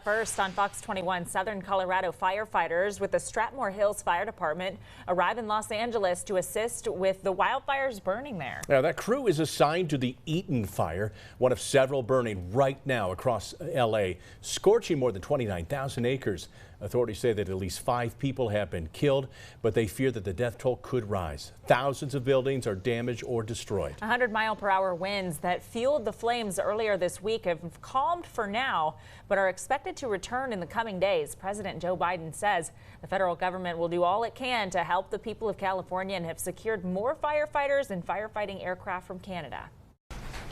Up first on Fox 21, Southern Colorado firefighters with the Strathmore Hills Fire Department arrive in Los Angeles to assist with the wildfires burning there. Now, that crew is assigned to the Eaton fire, one of several burning right now across L.A., scorching more than 29,000 acres. Authorities say that at least 5 people have been killed, but they fear that the death toll could rise. Thousands of buildings are damaged or destroyed. 100-mile-per-hour winds that fueled the flames earlier this week have calmed for now, but are expected to return in the coming days. President Joe Biden says the federal government will do all it can to help the people of California and have secured more firefighters and firefighting aircraft from Canada.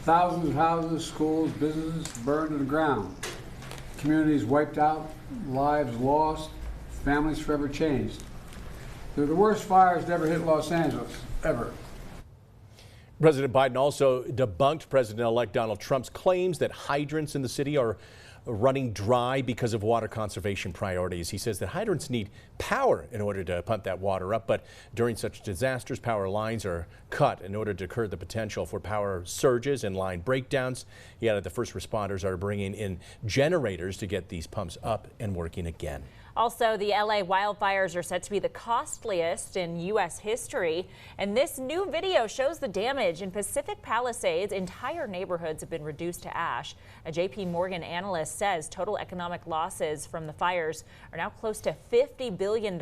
Thousands of houses, schools, businesses burned to the ground. Communities wiped out, lives lost, families forever changed. They're the worst fires to ever hit Los Angeles, ever. President Biden also debunked President-elect Donald Trump's claims that hydrants in the city are running dry because of water conservation priorities. He says that hydrants need power in order to pump that water up, but during such disasters, power lines are cut in order to curb the potential for power surges and line breakdowns. He added the first responders are bringing in generators to get these pumps up and working again. Also, the LA wildfires are set to be the costliest in U.S. history. And this new video shows the damage in Pacific Palisades. Entire neighborhoods have been reduced to ash. A J.P. Morgan analyst says total economic losses from the fires are now close to $50 billion,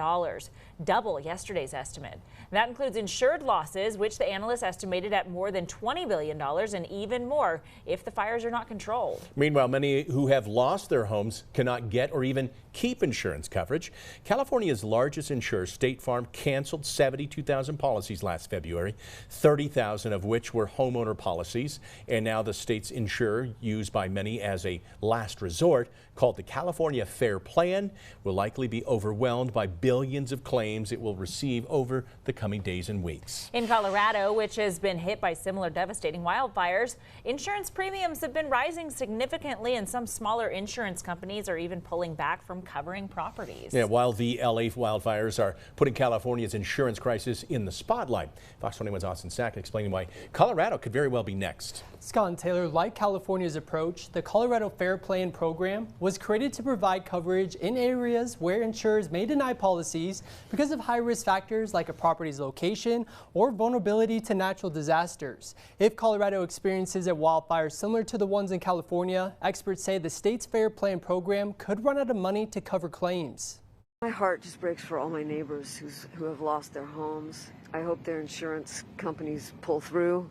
double yesterday's estimate. That includes insured losses, which the analyst estimated at more than $20 billion and even more if the fires are not controlled. Meanwhile, many who have lost their homes cannot get or even keep insurance coverage. California's largest insurer, State Farm, canceled 72,000 policies last February, 30,000 of which were homeowner policies. And now the state's insurer, used by many as a last resort, called the California Fair Plan, will likely be overwhelmed by billions of claims it will receive over the coming days and weeks. In Colorado, which has been hit by similar devastating wildfires, insurance premiums have been rising significantly, and some smaller insurance companies are even pulling back from covering properties. Yeah, while the LA wildfires are putting California's insurance crisis in the spotlight. Fox 21's Austin Sack explaining why Colorado could very well be next. Scott and Taylor, like California's approach, the Colorado Fair Plan program was created to provide coverage in areas where insurers may deny policies because of high-risk factors like a property's location or vulnerability to natural disasters. If Colorado experiences a wildfire similar to the ones in California, experts say the state's Fair Plan program could run out of money to cover claims. My heart just breaks for all my neighbors who have lost their homes. I hope their insurance companies pull through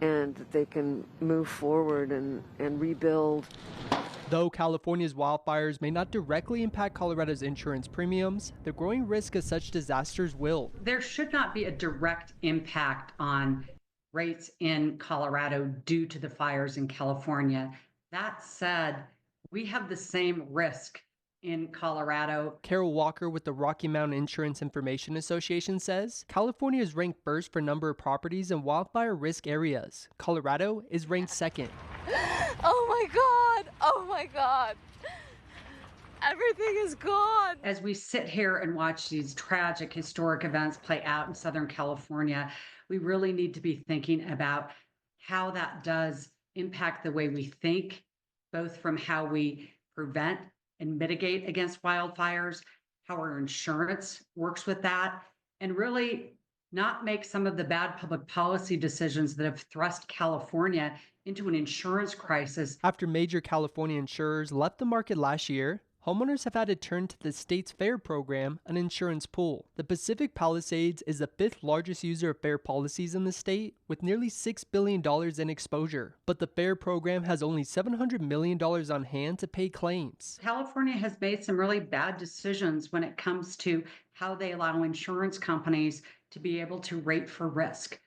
and that they can move forward and rebuild. Though California's wildfires may not directly impact Colorado's insurance premiums, the growing risk of such disasters will. There should not be a direct impact on rates in Colorado due to the fires in California. That said, we have the same risk in Colorado. Carol Walker with the Rocky Mountain Insurance Information Association says California is ranked first for number of properties in wildfire risk areas. Colorado is ranked second. Oh my God! Oh my God! Everything is gone. As we sit here and watch these tragic historic events play out in Southern California, we really need to be thinking about how that does impact the way we think, both from how we prevent and mitigate against wildfires, how our insurance works with that, and really not make some of the bad public policy decisions that have thrust California into an insurance crisis. After major California insurers left the market last year, homeowners have had to turn to the state's FAIR program, an insurance pool. The Pacific Palisades is the 5th largest user of FAIR policies in the state, with nearly $6 billion in exposure. But the FAIR program has only $700 million on hand to pay claims. California has made some really bad decisions when it comes to how they allow insurance companies to be able to rate for risk.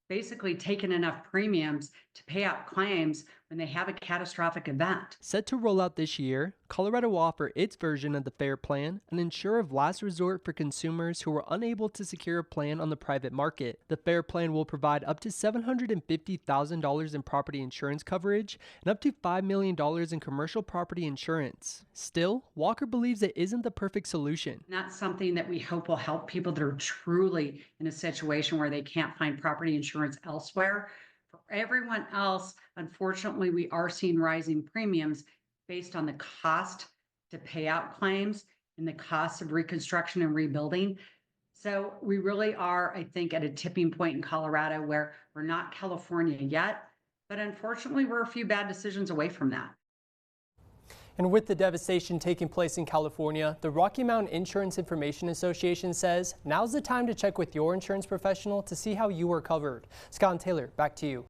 Basically taking enough premiums to pay out claims when they have a catastrophic event. Set to roll out this year, Colorado will offer its version of the FAIR Plan, an insurer of last resort for consumers who are unable to secure a plan on the private market. The FAIR Plan will provide up to $750,000 in property insurance coverage and up to $5 million in commercial property insurance. Still, Walker believes it isn't the perfect solution. That's something that we hope will help people that are truly in a situation where they can't find property insurance elsewhere. For everyone else, unfortunately, we are seeing rising premiums based on the cost to pay out claims and the cost of reconstruction and rebuilding. So we really are, I think, at a tipping point in Colorado where we're not California yet, but unfortunately, we're a few bad decisions away from that. And with the devastation taking place in California, the Rocky Mountain Insurance Information Association says now's the time to check with your insurance professional to see how you are covered. Scott and Taylor, back to you.